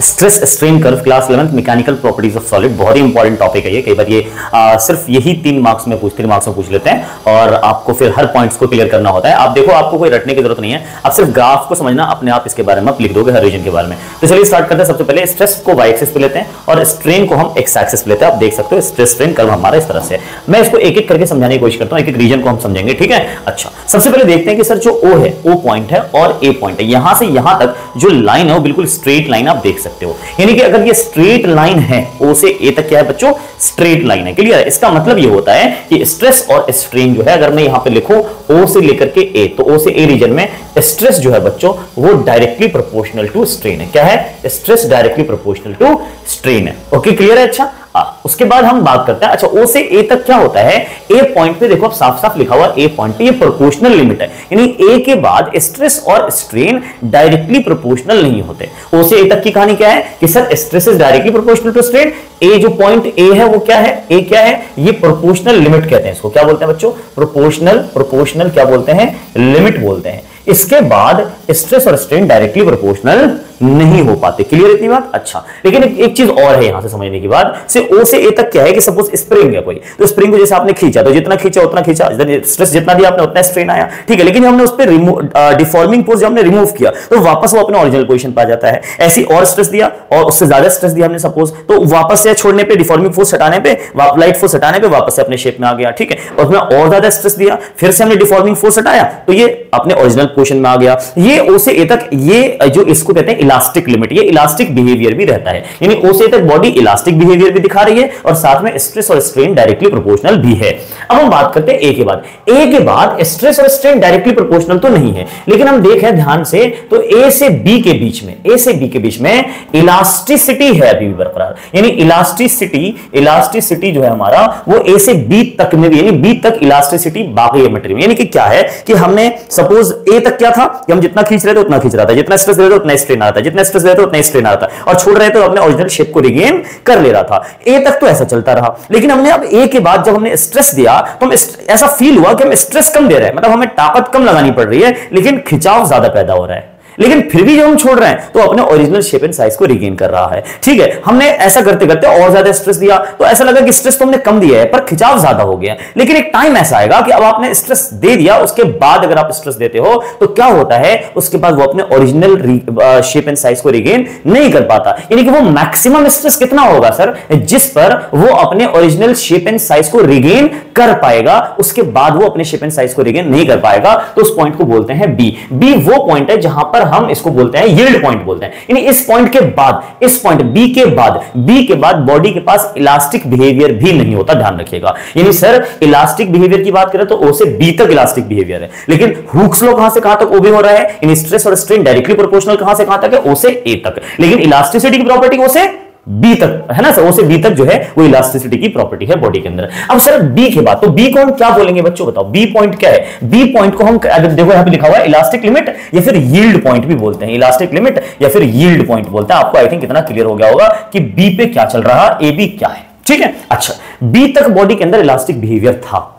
Stress strain curve, class 11 mechanical properties of solid, बहुत ही important topic है ये। कई बार ये सिर्फ यही 3 मार्क्स में पूछ लेते हैं और आपको फिर हर पॉइंट्स को क्लियर करना होता है। आप देखो, आपको कोई रटने की जरूरत नहीं है, आप सिर्फ ग्राफ को समझना, अपने आप इसके बारे में आप लिख दोगे हर रीजन के बारे में। तो चलिए स्टार्ट करते हैं। सबसे पहले स्ट्रेस को वाई एक्सिस पे लेते हैं और स्ट्रेन को हम एक्स एक्सिस पे लेते हैं। आप देख सकते हो स्ट्रेस स्ट्रेन कर्व हमारा इस तरह से है। मैं इसको एक एक करके समझाने की कोशिश करता हूं, एक एक रीजन को हम समझेंगे, ठीक है। अच्छा, सबसे पहले देखते हैं कि सर जो ओ है, ओ पॉइंट है और ए पॉइंट है, यहां से यहां तक जो लाइन है वो बिल्कुल स्ट्रेट लाइन आप देख सकते हो। यानी कि अगर ये स्ट्रेट लाइन है, ओ से ए तक क्या है बच्चों, स्ट्रेट लाइन है। क्लियर है? इसका मतलब ये होता है कि स्ट्रेस और स्ट्रेन जो है, अगर मैं यहां पे लिखूं ओ से लेकर के ए, तो ओ से ए रीजन में स्ट्रेस जो है बच्चों वो डायरेक्टली प्रोपोर्शनल टू स्ट्रेन है। क्या है? Stress directly proportional to strain है। ओके, क्लियर है? अच्छा, उसके बाद हम बात करते हैं, अच्छा ओ से ए तक क्या होता है, ए पॉइंट पे देखो, अब साफ साफ लिखा हुआ ए पॉइंट पे, ये प्रोपोर्शनल लिमिट है। यानी ए के बाद स्ट्रेस और स्ट्रेन डायरेक्टली प्रोपोर्शनल नहीं होते। ओ से ए तक की कहानी क्या है कि sir stress is directly proportional to strain. ए जो पॉइंट ए है वो क्या है, ए क्या है, ये प्रोपोर्शनल लिमिट कहते हैं। इसको क्या बोलते हैं बच्चों? प्रोपोर्शनल क्या बोलते हैं? लिमिट बोलते हैं। इसके बाद स्ट्रेस और स्ट्रेन डायरेक्टली प्रोपोर्शनल नहीं हो पाते। क्लियर इतनी बात? अच्छा, लेकिन एक चीज और है यहां से समझने की बात, से ओ से ए तक क्या है कि सपोज स्प्रिंग है कोई, तो स्प्रिंग को जैसे आपने खींचा, तो जितना खींचा उतना खींचा, स्ट्रेस जितना दिया आपने उतना स्ट्रेन आया, ठीक है। लेकिन हमने उस पर डिफॉर्मिंग फोर्स जब हमने रिमूव किया तो वापस वो अपने ओरिजिनल पोजीशन पर आ जाता है। ऐसी और स्ट्रेस दिया और उससे ज्यादा स्ट्रेस दिया हमने सपोज, तो वापस से छोड़ने पे, डिफॉर्मिंग फोर्स हटाने पे, लाइट फोर्स हटाने पे वापस से अपने शेप में आ गया, ठीक है। और उसमें और ज्यादा स्ट्रेस दिया, फिर से हमने डिफॉर्मिंग फोर्स हटाया तो ये अपने ओरिजिनल पोजीशन में आ गया। ये ओ से ए तक, ये जो इसको कहते हैं इलास्टिक लिमिट, ये इलास्टिक बिहेवियर भी रहता है। यानी ओ से ए तक बॉडी इलास्टिक बिहेवियर भी दिखा रही है और साथ में स्ट्रेस और स्ट्रेन डायरेक्टली प्रोपोर्शनल भी है। अब हम बात करते हैं ए के बाद। ए के बाद स्ट्रेस और स्ट्रेन डायरेक्टली प्रोपोर्शनल तो नहीं है, लेकिन हम देखें ध्यान से तो ए से बी के बीच में, ए से बी के बीच में इलास्टिसिटी है अभी भी बरकरार। यानी इलास्टिसिटी जो है हमारा वो ए से बी तक में भी, यानी बी तक इलास्टिसिटी बाकी है मटेरियल में। यानी कि क्या है कि हमने सपोज ए तक क्या था कि हम जितना खींच रहे थे उतना खींच रहा था, जितना स्ट्रेस दे रहे थे उतना स्ट्रेन आ रहा था, जितना स्ट्रेस दे रहे थे उतना स्ट्रेन आ रहा था, और छोड़ रहे थे तो अपने ओरिजिनल शेप को रिगेन कर ले रहा था। ए तक तो ऐसा चलता रहा, लेकिन हमने अब ए के बाद जब हमने स्ट्रेस दिया तो हम ऐसा फील हुआ कि हम स्ट्रेस कम दे रहे हैं, मतलब हमें ताकत कम लगानी पड़ रही है, लेकिन खिंचाव ज्यादा पैदा हो रहा है। लेकिन फिर भी जब हम छोड़ रहे हैं तो अपने ओरिजिनल शेप एंड साइज को रिगेन कर रहा है, ठीक है। हमने ऐसा करते करते और ज्यादा स्ट्रेस दिया तो ऐसा लगा कि स्ट्रेस तो हमने कम दिया है पर खिंचाव ज्यादा हो गया। लेकिन एक टाइम ऐसा आएगा कि अब आपने स्ट्रेस दे दिया, उसके बाद अगर आप स्ट्रेस देते हो तो क्या होता है, उसके बाद वो अपने ओरिजिनल शेप एंड साइज को रिगेन नहीं कर पाता। यानी कि वो मैक्सिमम स्ट्रेस कितना होगा सर, जिस पर वो अपने ओरिजिनल शेप एंड साइज को रिगेन कर पाएगा, उसके बाद वो अपने शेप एंड साइज को रिगेन नहीं कर पाएगा। तो उस पॉइंट को बोलते हैं बी। बी वो पॉइंट है जहां पर हम इसको बोलते हैं यील्ड पॉइंट बोलते हैं। यानी इस पॉइंट के बाद, इस पॉइंट बी के बाद बॉडी के पास इलास्टिक बिहेवियर भी नहीं होता, ध्यान रखिएगा। यानी सर इलास्टिक बिहेवियर की बात करें तो ओ से बी तक इलास्टिक बिहेवियर है, लेकिन हुक्स लॉ कहां से कहां तक ओ भी हो रहा है। यानी स्ट्रेस और स्ट्रेन डायरेक्टली प्रोपोर्शनल कहां से कहां तक है, ओ से ए तक, लेकिन इलास्टिसिटी की प्रॉपर्टी ओ से बी तक है ना सर, ओ से बी तक जो है वो इलास्टिसिटी की प्रॉपर्टी है बॉडी के अंदर। अब सर बी के बाद, तो बी को हम क्या बोलेंगे बच्चों, बताओ बी पॉइंट क्या है। बी पॉइंट को हम देखो यहां पे लिखा हुआ है इलास्टिक लिमिट या फिर यील्ड पॉइंट भी बोलते हैं, इलास्टिक लिमिट या फिर यील्ड पॉइंट बोलते हैं। आपको आई थिंक इतना क्लियर हो गया होगा कि बी पे क्या चल रहा है, ए बी क्या है, ठीक है। अच्छा, बी तक बॉडी के अंदर इलास्टिक बिहेवियर था।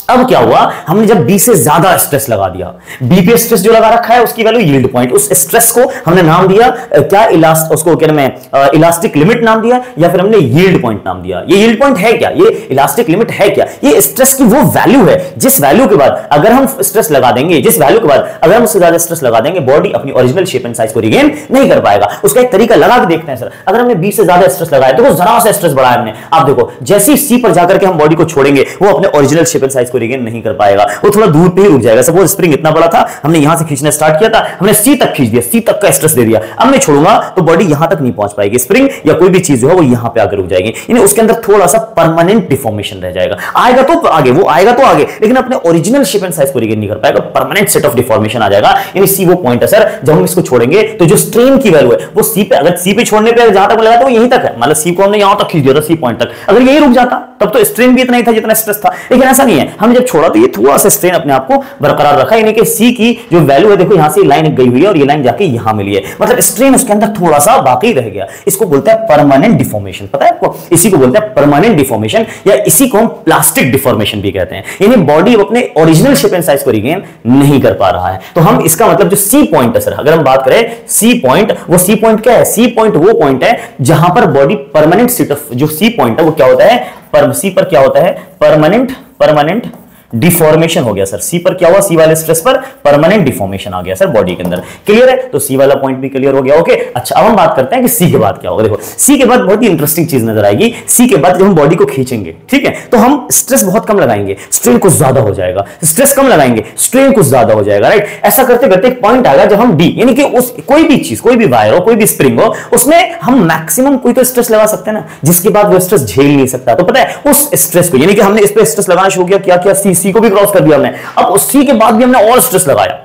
अब क्या हुआ, हमने जब बी से ज्यादा स्ट्रेस लगा दिया, बी पे स्ट्रेस जो लगा रखा है उसकी वैल्यू यील्ड पॉइंट, उस स्ट्रेस को हमने नाम दिया क्या, उसको क्या नाम है, इलास्टिक लिमिट नाम दिया या फिर हमने यील्ड पॉइंट नाम दिया। ये यील्ड पॉइंट है क्या, ये इलास्टिक लिमिट है क्या, ये स्ट्रेस की वो वैल्यू है जिस वैल्यू के बाद अगर हम स्ट्रेस लगा देंगे, जिस वैल्यू के बाद अगर हम उससे ज्यादा स्ट्रेस लगा देंगे, बॉडी अपनी ओरिजिनल शेप एंड साइज को रिगेन नहीं कर पाएगा। उसका एक तरीका लगा के देखते हैं सर। अगर हमने बी से ज्यादा स्ट्रेस लगाया, देखो जरा सा स्ट्रेस बढ़ाया हमने, आप देखो जैसे ही सी पर जाकर के हम बॉडी को छोड़ेंगे वो अपने ओरिजिनल शेप एंड साइज को रिगेन नहीं कर पाएगा, वो थोड़ा दूर पे ही रुक जाएगा। सपोज स्प्रिंग इतना बड़ा था, हमने यहां से खींचना स्टार्ट किया था, हमने सी तक खींच दिया, सी तक का स्ट्रेस दे दिया, अब मैं छोड़ूंगा तो बॉडी यहां तक नहीं पहुंच पाएगी, स्प्रिंग या कोई भी चीज जो है वो यहां पे आकर रुक जाएगी। यानी उसके अंदर थोड़ा सा परमानेंट डिफॉर्मेशन रह जाएगा। आएगा तो आगे, वो आएगा तो आगे, लेकिन अपने ओरिजिनल शेप एंड साइज को रिगेन नहीं कर पाएगा, परमानेंट सेट ऑफ डिफॉर्मेशन आ जाएगा। यानी सी वो पॉइंट है सर, जब हम इसको छोड़ेंगे तो जो स्ट्रेन की वैल्यू है वो सी पे, अगर सी पे छोड़ने पे जहां तक लगा था वो यहीं तक है, मतलब सी को हमने यहां तक खींच दिया था, सी पॉइंट तक, अगर यही रुक जाता तब तो स्ट्रेन भी इतना ही था जितना स्ट्रेस था। लेकिन ऐसा नहीं है, हमने जब छोड़ा तो ये थोड़ा सा स्ट्रेन अपने आप को बरकरार रखा, यानी कि सी की जो वैल्यू है, देखो यहां से लाइन गई हुई है और ये लाइन जाके यहां मिली है, मतलब स्ट्रेन उसके अंदर थोड़ा सा बाकी रह गया। इसको बोलते हैं परमानेंट डिफॉर्मेशन, पता है आपको, इसी को बोलते हैं परमानेंट डिफॉर्मेशन, या इसी को हम प्लास्टिक डिफॉर्मेशन भी कहते हैं। यानी बॉडी अपने ओरिजिनल शेप एंड साइज को रिगेन नहीं कर पा रहा है। तो हम इसका मतलब जो सी पॉइंट है सर, अगर हम बात करें सी पॉइंट, वो सी पॉइंट क्या है? सी पॉइंट वो पॉइंट है जहां पर बॉडी परमानेंट स्टेट ऑफ, जो सी पॉइंट है वो क्या होता है? सी पर क्या होता है? परमानेंट डिफॉर्मेशन हो गया सर। सी पर क्या हुआ? सी वाले स्ट्रेस पर परमानेंट डिफॉर्मेशन आ गया सर बॉडी के अंदर। क्लियर है? तो सी वाला पॉइंट भी क्लियर हो गया। ओके, अच्छा अब हम बात करते हैं कि सी के बाद क्या होगा। देखो सी के बाद बहुत ही इंटरेस्टिंग चीज नजर आएगी। सी के बाद जब हम बॉडी को खींचेंगे, ठीक है, तो हम स्ट्रेस बहुत कम लगाएंगे, स्ट्रेन कुछ ज्यादा हो जाएगा, स्ट्रेस कम लगाएंगे, स्ट्रेन कुछ ज्यादा हो जाएगा, राइट। ऐसा करते करते एक पॉइंट आएगा जब हम डी, यानी कि उस कोई भी चीज, कोई भी वायर हो, कोई भी स्प्रिंग हो, उसमें हम मैक्सिमम कोई तो स्ट्रेस लगा सकते हैं ना, जिसके बाद वो स्ट्रेस झेल नहीं सकता। तो पता है उस स्ट्रेस को, यानी कि हमने इस पे स्ट्रेस लगाना शुरू किया, क्या क्या सी को भी क्रॉस कर दिया हमने, अब उसी के बाद भी हमने और स्ट्रेस लगाया।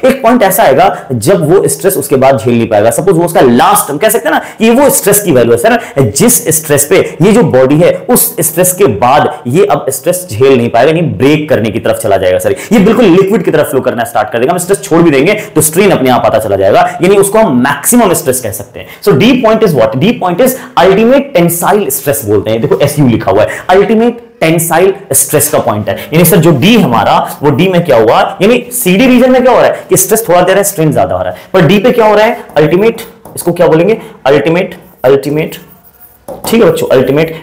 एक पॉइंट ऐसा आएगा जब वो स्ट्रेस उसके बाद झेल नहीं पाएगा। सपोज वो उसका लास्ट, हम कह सकते हैं ना कि वो स्ट्रेस की वैल्यू है सर, जिस स्ट्रेस पे ये जो बॉडी है, उस स्ट्रेस के बाद ये अब स्ट्रेस झेल नहीं पाएगा, यानी ब्रेक करने की तरफ चला जाएगा सर। ये बिल्कुल लिक्विड की तरफ फ्लो करना स्टार्ट कर देगा। हम स्ट्रेस छोड़ भी देंगे तो स्ट्रेन अपने आप आता चला जाएगा, यानी उसको हम मैक्सिमम स्ट्रेस कह सकते हैं। So D point is what? D point is ultimate tensile stress बोलते हैं। देखो एसयू लिखा हुआ है, अल्टीमेट टेंसाइल स्ट्रेस का पॉइंट है। यानी सर जो डी हमारा, वो डी में क्या हुआ, यानी सीडी रीजन में क्या हो रहा है कि स्ट्रेस थोड़ा दे रहा है, स्ट्रेन ज्यादा हो रहा है, पर डी पे क्या हो रहा है? अल्टीमेट, इसको क्या बोलेंगे? अल्टीमेट, ठीक है बच्चों, अल्टीमेट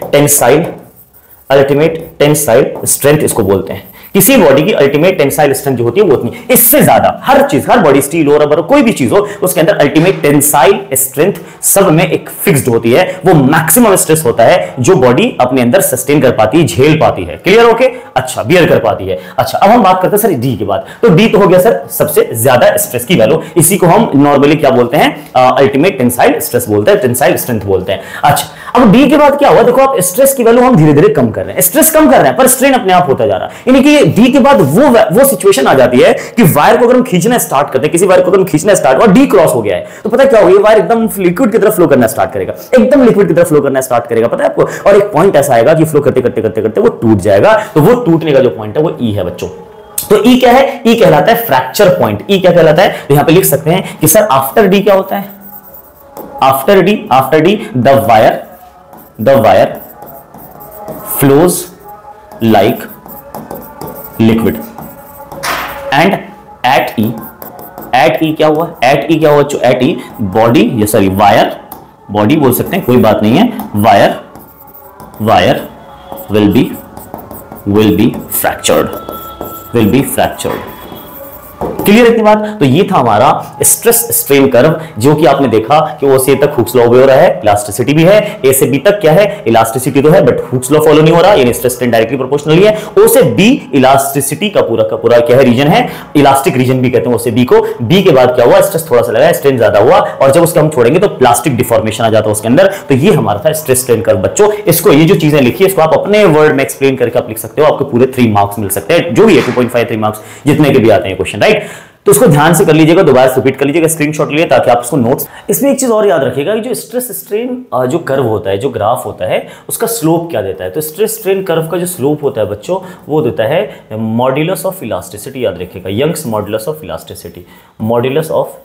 टेंसाइल स्ट्रेंथ इसको बोलते हैं। किसी बॉडी की अल्टीमेट टेंसाइल स्ट्रेंथ जो होती है वो उतनी, इससे ज्यादा हर चीज, हर बॉडी, स्टील हो, रबर हो, कोई भी चीज हो, उसके अंदर अल्टीमेट टेंसाइल स्ट्रेंथ सब में एक फिक्स्ड होती है। वो मैक्सिमम स्ट्रेस होता है जो बॉडी अपने अंदर सस्टेन कर पाती है, झेल पाती है। क्लियर? ओके, अच्छा, बियर कर पाती है। अच्छा अब हम बात करते हैं सर डी के बाद। तो डी तो हो गया सर सबसे ज्यादा स्ट्रेस की वैल्यू, इसी को हम नॉर्मली क्या बोलते हैं? अल्टीमेट टेंसाइल स्ट्रेस बोलते हैं, टेंसाइल स्ट्रेंथ बोलते हैं। अच्छा अब डी के बाद क्या हुआ? देखो आप स्ट्रेस की वैल्यू हम धीरे धीरे कम कर रहे हैं, स्ट्रेस कम कर रहे हैं, पर स्ट्रेन अपने आप होता जा रहा है। यानी कि डी के बाद वो सिचुएशन आ जाती है कि वायर को अगर हम खींचना स्टार्ट करते हैं, किसी वायर को अगर हम खींचना स्टार्ट और डी क्रॉस हो गया है, तो पता है क्या होगा? ये वायर एकदम लिक्विड की तरफ फ्लो करना स्टार्ट करेगा, एकदम लिक्विड की तरफ फ्लो करना स्टार्ट करेगा, पता है आपको। और एक पॉइंट ऐसा आएगा कि फ्लो करते करते करते करते वो टूट जाएगा। तो वो टूटने का जो पॉइंट है वो ई है बच्चों। तो ई क्या है? ई कहलाता है फ्रैक्चर पॉइंट। ई क्या कहलाता है? तो यहां पे लिख सकते हैं कि सर आफ्टर डी क्या होता है? After D the wire flows like liquid and at E क्या हुआ? at E क्या हुआ? at E body, ये सॉरी वायर, बॉडी बोल सकते हैं, कोई बात नहीं है, wire will be fractured। Clear इतनी बात? तो ये था हमारा स्ट्रेस स्ट्रेन कर्व, जो कि आपने देखा कि ओ से तक हुक्स लॉ हो रहा है, इलास्टिसिटी भी है। ए से बी तक क्या है? इलास्टिसिटी तो है, बट हुक्स लॉ फॉलो नहीं हो रहा, यानी स्ट्रेस स्ट्रेन डायरेक्टली प्रोपोर्शनली है। ओ से बी इलास्टिसिटी का पूरा क्या है? रीजन है, इलास्टिक रीजन भी कहते हैं ओ से बी को। बी के बाद क्या हुआ? स्ट्रेस थोड़ा सा लगा, स्ट्रेन ज्यादा हुआ, और जब उसको हम छोड़ेंगे तो प्लास्टिक डिफॉर्मेशन आ जाता है उसके अंदर। तो ये हमारा था स्ट्रेस स्ट्रेन कर्व बच्चों। इसको, ये जो चीजें लिखी है, इसको आप अपने वर्ड में एक्सप्लेन करके आप लिख सकते हो, आपको पूरे 3 मार्क्स मिल सकते हैं, जो भी है 2.5 3 मार्क्स जितने के भी आते हैं क्वेश्चन, राइट। तो उसको ध्यान से कर लीजिएगा, दोबारा रिपीट कर लीजिएगा, स्क्रीनशॉट लिए, ताकि आप उसको नोट्स। इसमें एक चीज और याद रखिएगा कि जो स्ट्रेस स्ट्रेन जो कर्व होता है, जो ग्राफ होता है, उसका स्लोप क्या देता है? तो स्ट्रेस स्ट्रेन कर्व का जो स्लोप होता है बच्चों, वो देता है मॉड्यूलस ऑफ इलास्टिसिटी। याद रखिएगा, Young's modulus of elasticity, modulus of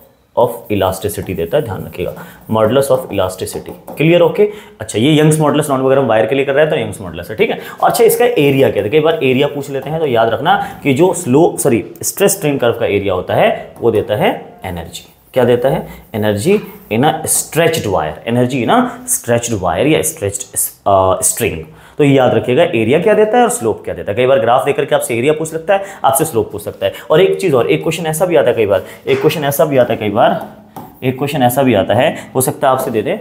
elasticity देता है, ध्यान रखिएगा, modulus of elasticity. Clear? Okay. अच्छा ये यंग्स मॉडुलस नॉन वगैरह हम वायर के लिए कर रहे हैं तो यंग्स मॉडुलस है, ठीक है। अच्छा इसका एरिया क्या है? कई बार एरिया पूछ लेते हैं, तो याद रखना कि जो स्ट्रेस स्ट्रेन कर्व का एरिया होता है वो देता है एनर्जी। क्या देता है? Energy in a stretched wire, energy in a stretched wire या स्ट्रेच्ड स्ट्रिंग। तो ये याद रखिएगा, एरिया क्या देता है और स्लोप क्या देता है। कई बार ग्राफ देकर के आपसे एरिया पूछ सकता है, आपसे स्लोप पूछ सकता है। और एक चीज और, एक क्वेश्चन ऐसा भी आता है, एक क्वेश्चन ऐसा भी आता है, हो सकता है आपसे दे दे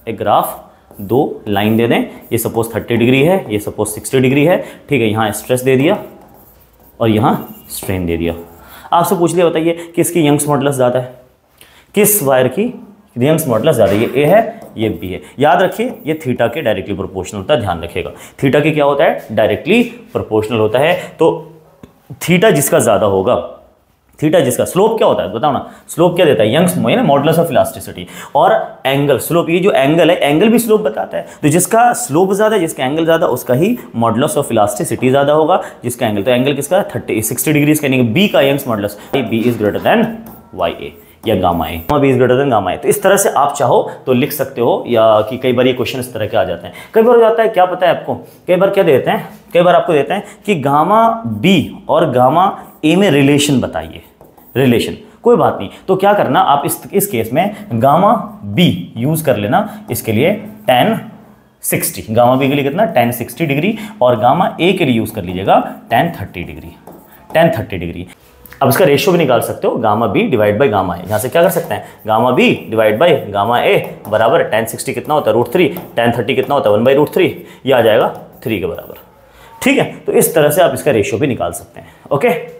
एक ग्राफ, 2 लाइन दे दें, ये सपोज 30 डिग्री है, ये सपोज 60 डिग्री है, ठीक है। यहाँ स्ट्रेस दे दिया और यहाँ स्ट्रेन दे दिया। आपसे पूछ लिया, बताइए किसकी यंग्स मॉडुलस ज़्यादा है, किस वायर की यंग्स मॉडुलस ज़्यादा है? ये ए है, ये बी है। याद रखिए ये थीटा के डायरेक्टली प्रोपोर्शनल होता है, ध्यान रखिएगा। थीटा के क्या होता है? डायरेक्टली प्रोपोर्शनल होता है। तो थीटा जिसका ज़्यादा होगा, थीटा जिसका स्लोप क्या होता है बताओ ना, स्लोप क्या देता है, यंग्स मॉडुलस ऑफ इलास्टिसिटी। और एंगल स्लोप, ये जो एंगल है एंगल भी स्लोप बताता है, तो जिसका स्लोप ज्यादा है, जिसका एंगल ज्यादा, उसका ही मॉडुलस ऑफ इलास्टिसिटी ज्यादा होगा, जिसका एंगल, तो एंगल किसका 60 डिग्री यानी बी का Young's modulus, B is greater than Y A या gamma A, B is greater than gamma A. तो इस तरह से आप चाहो तो लिख सकते हो, या कि कई बार ये क्वेश्चन इस तरह के आ जाते हैं। कई बार हो जाता है, क्या पता है आपको, कई बार क्या देते हैं, कई बार आपको देते हैं कि गामा बी और गामा ए में रिलेशन बताइए, रिलेशन, कोई बात नहीं, तो क्या करना आप इस केस में गामा बी यूज कर लेना इसके लिए tan 60, गामा बी के लिए कितना tan 60 डिग्री, और गामा ए के लिए यूज कर लीजिएगा tan 30 डिग्री, tan 30 डिग्री। अब इसका रेशियो भी निकाल सकते हो, gamma B divide by gamma A, यहाँ से क्या कर सकते हैं, gamma B divide by gamma A बराबर tan 60 कितना होता है √3, tan 30 कितना होता है 1/√3, ये आ जाएगा 3 के बराबर। ठीक है, तो इस तरह से आप इसका रेशियो भी निकाल सकते हैं। ओके।